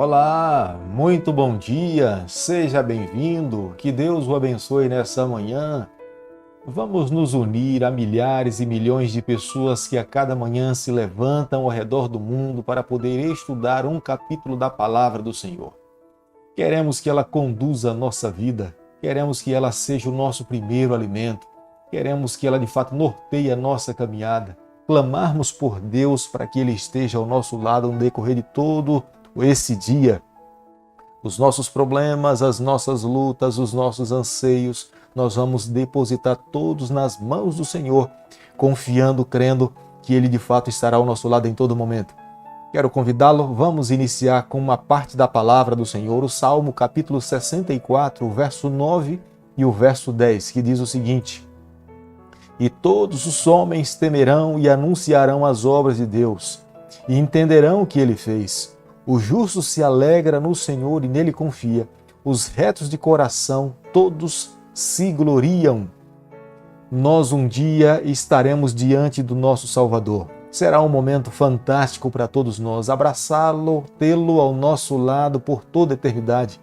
Olá, muito bom dia, seja bem-vindo, que Deus o abençoe nessa manhã. Vamos nos unir a milhares e milhões de pessoas que a cada manhã se levantam ao redor do mundo para poder estudar um capítulo da Palavra do Senhor. Queremos que ela conduza a nossa vida, queremos que ela seja o nosso primeiro alimento, queremos que ela de fato norteie a nossa caminhada, clamarmos por Deus para que Ele esteja ao nosso lado no decorrer de todo esse dia. Os nossos problemas, as nossas lutas, os nossos anseios, nós vamos depositar todos nas mãos do Senhor, confiando, crendo que Ele de fato estará ao nosso lado em todo momento. Quero convidá-lo, vamos iniciar com uma parte da palavra do Senhor, o Salmo capítulo 64, o verso 9 e o verso 10, que diz o seguinte: E todos os homens temerão e anunciarão as obras de Deus, e entenderão o que Ele fez. O justo se alegra no Senhor e nele confia. Os retos de coração, todos se gloriam. Nós um dia estaremos diante do nosso Salvador. Será um momento fantástico para todos nós, abraçá-lo, tê-lo ao nosso lado por toda a eternidade.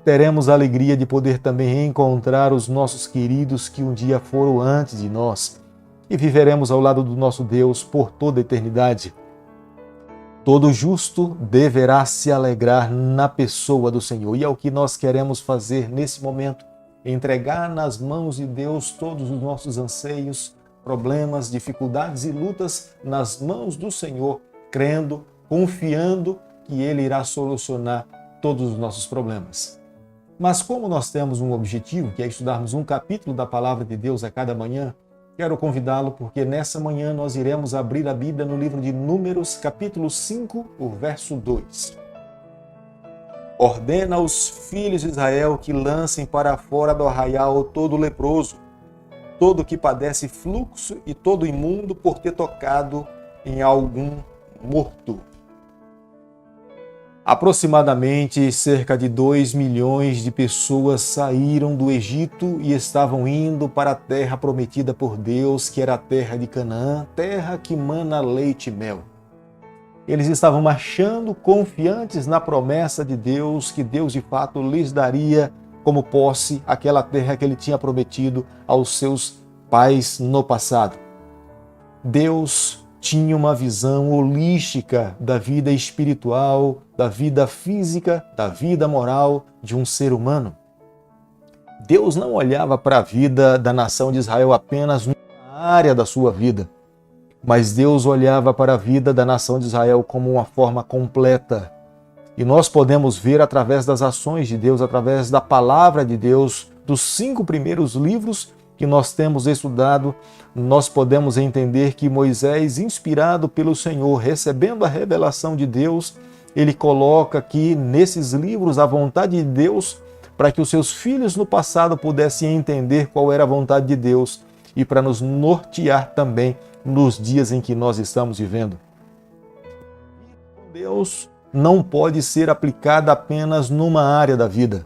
Teremos a alegria de poder também reencontrar os nossos queridos que um dia foram antes de nós. E viveremos ao lado do nosso Deus por toda a eternidade. Todo justo deverá se alegrar na pessoa do Senhor. E é o que nós queremos fazer nesse momento. Entregar nas mãos de Deus todos os nossos anseios, problemas, dificuldades e lutas nas mãos do Senhor, crendo, confiando que Ele irá solucionar todos os nossos problemas. Mas como nós temos um objetivo, que é estudarmos um capítulo da Palavra de Deus a cada manhã, quero convidá-lo porque nessa manhã nós iremos abrir a Bíblia no livro de Números, capítulo 5, o verso 2. Ordena aos filhos de Israel que lancem para fora do arraial todo leproso, todo que padece fluxo e todo imundo por ter tocado em algum morto. Aproximadamente cerca de 2 milhões de pessoas saíram do Egito e estavam indo para a terra prometida por Deus, que era a terra de Canaã, terra que mana leite e mel. Eles estavam marchando confiantes na promessa de Deus, que Deus de fato lhes daria como posse aquela terra que Ele tinha prometido aos seus pais no passado. Deus tinha uma visão holística da vida espiritual, da vida física, da vida moral de um ser humano. Deus não olhava para a vida da nação de Israel apenas numa área da sua vida, mas Deus olhava para a vida da nação de Israel como uma forma completa. E nós podemos ver através das ações de Deus, através da palavra de Deus, dos 5 primeiros livros que nós temos estudado, nós podemos entender que Moisés, inspirado pelo Senhor, recebendo a revelação de Deus, ele coloca aqui nesses livros a vontade de Deus para que os seus filhos no passado pudessem entender qual era a vontade de Deus e para nos nortear também nos dias em que nós estamos vivendo. Deus não pode ser aplicada apenas numa área da vida.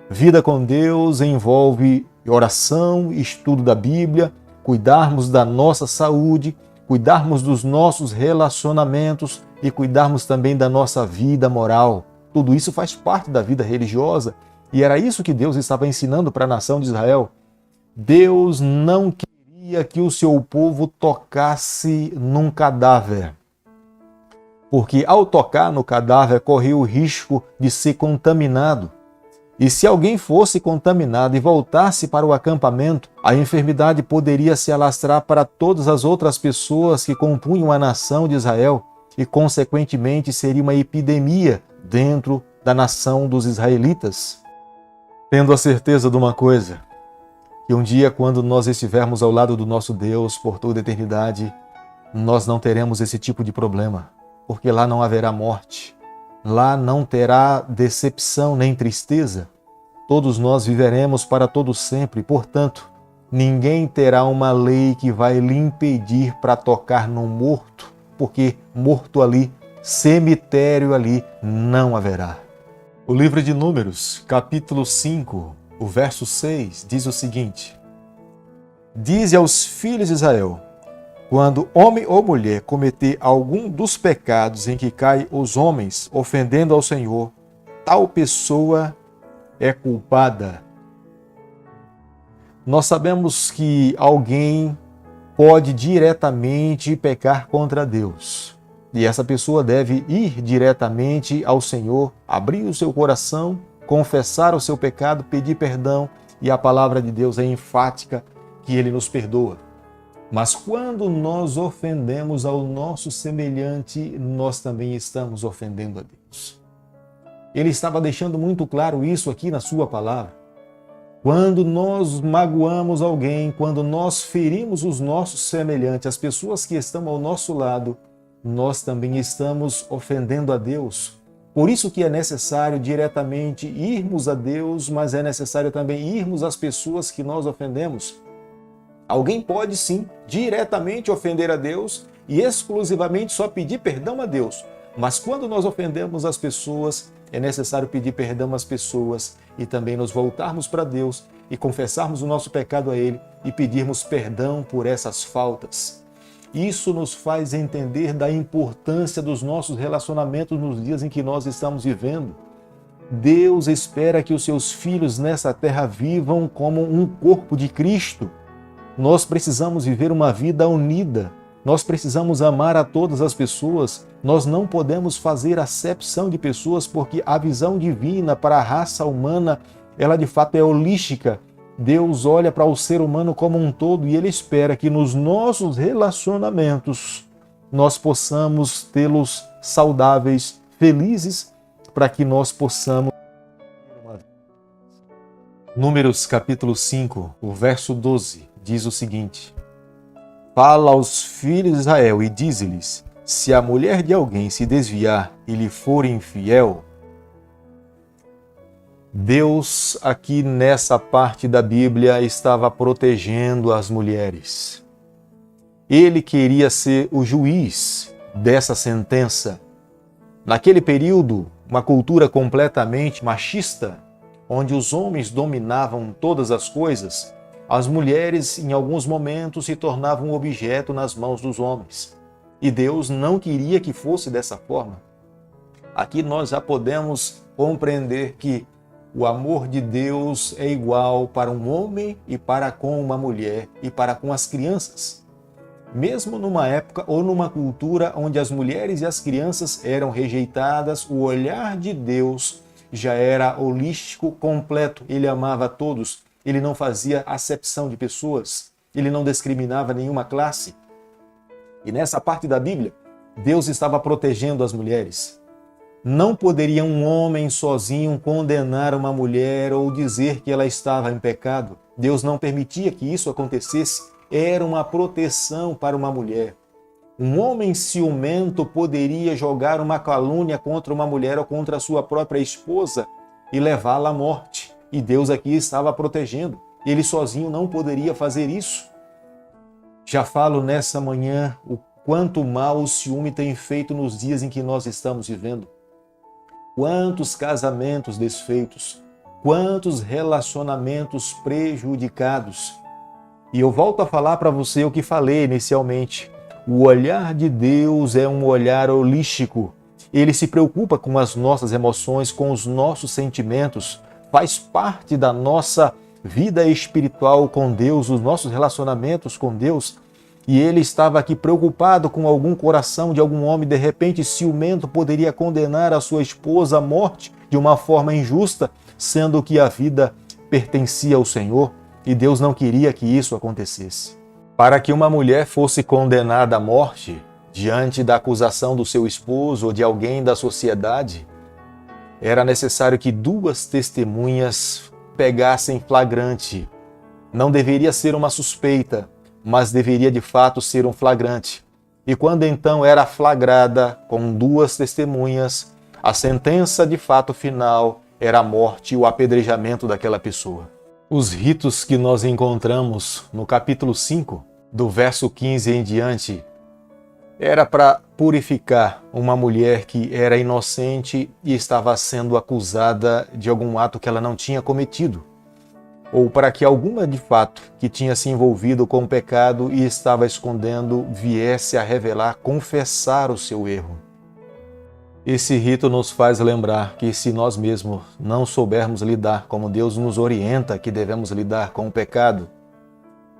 Vida com Deus envolve oração, estudo da Bíblia, cuidarmos da nossa saúde, cuidarmos dos nossos relacionamentos e cuidarmos também da nossa vida moral. Tudo isso faz parte da vida religiosa e era isso que Deus estava ensinando para a nação de Israel. Deus não queria que o seu povo tocasse num cadáver, porque ao tocar no cadáver corria o risco de ser contaminado. E se alguém fosse contaminado e voltasse para o acampamento, a enfermidade poderia se alastrar para todas as outras pessoas que compunham a nação de Israel e, consequentemente, seria uma epidemia dentro da nação dos israelitas. Tendo a certeza de uma coisa, que um dia, quando nós estivermos ao lado do nosso Deus por toda a eternidade, nós não teremos esse tipo de problema, porque lá não haverá morte. Lá não terá decepção nem tristeza. Todos nós viveremos para todo sempre. Portanto, ninguém terá uma lei que vai lhe impedir para tocar no morto, porque morto ali, cemitério ali, não haverá. O livro de Números, capítulo 5, o verso 6, diz o seguinte: Dize aos filhos de Israel: Quando homem ou mulher cometer algum dos pecados em que caem os homens, ofendendo ao Senhor, tal pessoa é culpada. Nós sabemos que alguém pode diretamente pecar contra Deus. E essa pessoa deve ir diretamente ao Senhor, abrir o seu coração, confessar o seu pecado, pedir perdão, e a palavra de Deus é enfática que Ele nos perdoa. Mas quando nós ofendemos ao nosso semelhante, nós também estamos ofendendo a Deus. Ele estava deixando muito claro isso aqui na sua palavra. Quando nós magoamos alguém, quando nós ferimos os nossos semelhantes, as pessoas que estão ao nosso lado, nós também estamos ofendendo a Deus. Por isso que é necessário diretamente irmos a Deus, mas é necessário também irmos às pessoas que nós ofendemos. Alguém pode sim diretamente ofender a Deus e exclusivamente só pedir perdão a Deus. Mas quando nós ofendemos as pessoas, é necessário pedir perdão às pessoas e também nos voltarmos para Deus e confessarmos o nosso pecado a Ele e pedirmos perdão por essas faltas. Isso nos faz entender da importância dos nossos relacionamentos nos dias em que nós estamos vivendo. Deus espera que os seus filhos nessa terra vivam como um corpo de Cristo. Nós precisamos viver uma vida unida. Nós precisamos amar a todas as pessoas. Nós não podemos fazer acepção de pessoas porque a visão divina para a raça humana, ela de fato é holística. Deus olha para o ser humano como um todo e Ele espera que nos nossos relacionamentos nós possamos tê-los saudáveis, felizes, para que nós possamos. Números capítulo 5, o verso 12, diz o seguinte: Fala aos filhos de Israel e dize-lhes: se a mulher de alguém se desviar e lhe for infiel. Deus, aqui nessa parte da Bíblia, estava protegendo as mulheres. Ele queria ser o juiz dessa sentença. Naquele período, uma cultura completamente machista, onde os homens dominavam todas as coisas, as mulheres, em alguns momentos, se tornavam um objeto nas mãos dos homens. E Deus não queria que fosse dessa forma. Aqui nós já podemos compreender que o amor de Deus é igual para um homem e para com uma mulher e para com as crianças. Mesmo numa época ou numa cultura onde as mulheres e as crianças eram rejeitadas, o olhar de Deus já era holístico, completo. Ele amava a todos, ele não fazia acepção de pessoas, ele não discriminava nenhuma classe. E nessa parte da Bíblia, Deus estava protegendo as mulheres. Não poderia um homem sozinho condenar uma mulher ou dizer que ela estava em pecado. Deus não permitia que isso acontecesse. Era uma proteção para uma mulher. Um homem ciumento poderia jogar uma calúnia contra uma mulher ou contra a sua própria esposa e levá-la à morte. E Deus aqui estava protegendo. Ele sozinho não poderia fazer isso. Já falo nessa manhã o quanto mal o ciúme tem feito nos dias em que nós estamos vivendo. Quantos casamentos desfeitos, quantos relacionamentos prejudicados. E eu volto a falar para você o que falei inicialmente. O olhar de Deus é um olhar holístico. Ele se preocupa com as nossas emoções, com os nossos sentimentos. Faz parte da nossa vida espiritual com Deus, os nossos relacionamentos com Deus. E ele estava aqui preocupado com algum coração de algum homem, de repente ciumento, poderia condenar a sua esposa à morte de uma forma injusta, sendo que a vida pertencia ao Senhor e Deus não queria que isso acontecesse. Para que uma mulher fosse condenada à morte diante da acusação do seu esposo ou de alguém da sociedade, era necessário que duas testemunhas pegassem flagrante. Não deveria ser uma suspeita, mas deveria de fato ser um flagrante. E quando então era flagrada com duas testemunhas, a sentença de fato final era a morte e o apedrejamento daquela pessoa. Os ritos que nós encontramos no capítulo 5, do verso 15 em diante, era para purificar uma mulher que era inocente e estava sendo acusada de algum ato que ela não tinha cometido. ou para que alguma de fato que tinha se envolvido com o pecado e estava escondendo viesse a revelar, confessar o seu erro. Esse rito nos faz lembrar que se nós mesmos não soubermos lidar como Deus nos orienta que devemos lidar com o pecado,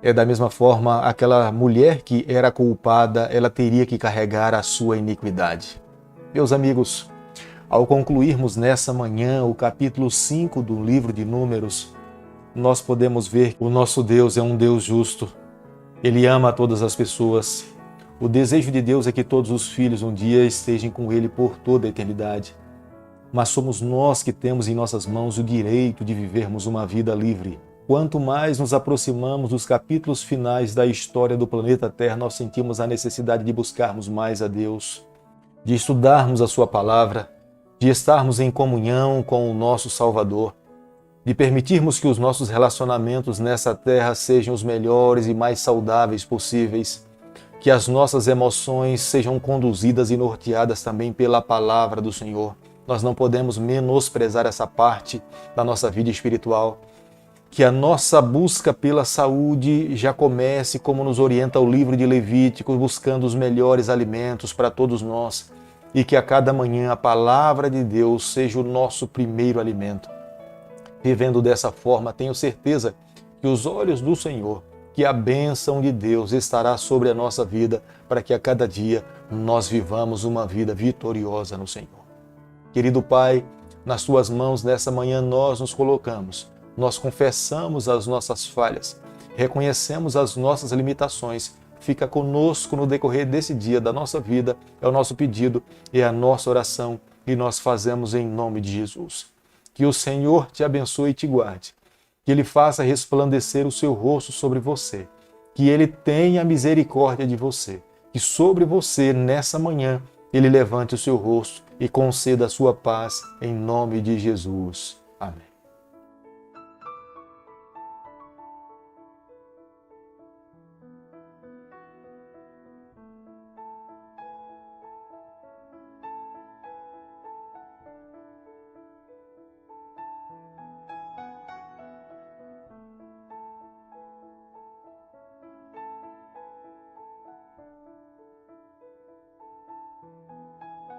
é da mesma forma aquela mulher que era culpada, ela teria que carregar a sua iniquidade. Meus amigos, ao concluirmos nessa manhã o capítulo 5 do livro de Números, nós podemos ver que o nosso Deus é um Deus justo. Ele ama todas as pessoas. O desejo de Deus é que todos os filhos um dia estejam com Ele por toda a eternidade. Mas somos nós que temos em nossas mãos o direito de vivermos uma vida livre. Quanto mais nos aproximamos dos capítulos finais da história do planeta Terra, nós sentimos a necessidade de buscarmos mais a Deus, de estudarmos a Sua Palavra, de estarmos em comunhão com o nosso Salvador, de permitirmos que os nossos relacionamentos nessa terra sejam os melhores e mais saudáveis possíveis, que as nossas emoções sejam conduzidas e norteadas também pela palavra do Senhor. Nós não podemos menosprezar essa parte da nossa vida espiritual. Que a nossa busca pela saúde já comece como nos orienta o livro de Levítico, buscando os melhores alimentos para todos nós, e que a cada manhã a palavra de Deus seja o nosso primeiro alimento. Vivendo dessa forma, tenho certeza que os olhos do Senhor, que a bênção de Deus estará sobre a nossa vida, para que a cada dia nós vivamos uma vida vitoriosa no Senhor. Querido Pai, nas Tuas mãos nessa manhã nós nos colocamos, nós confessamos as nossas falhas, reconhecemos as nossas limitações. Fica conosco no decorrer desse dia da nossa vida, é o nosso pedido, é a nossa oração, e nós fazemos em nome de Jesus. Que o Senhor te abençoe e te guarde, que Ele faça resplandecer o seu rosto sobre você, que Ele tenha misericórdia de você, que sobre você, nessa manhã, Ele levante o seu rosto e conceda a sua paz, em nome de Jesus. Amém.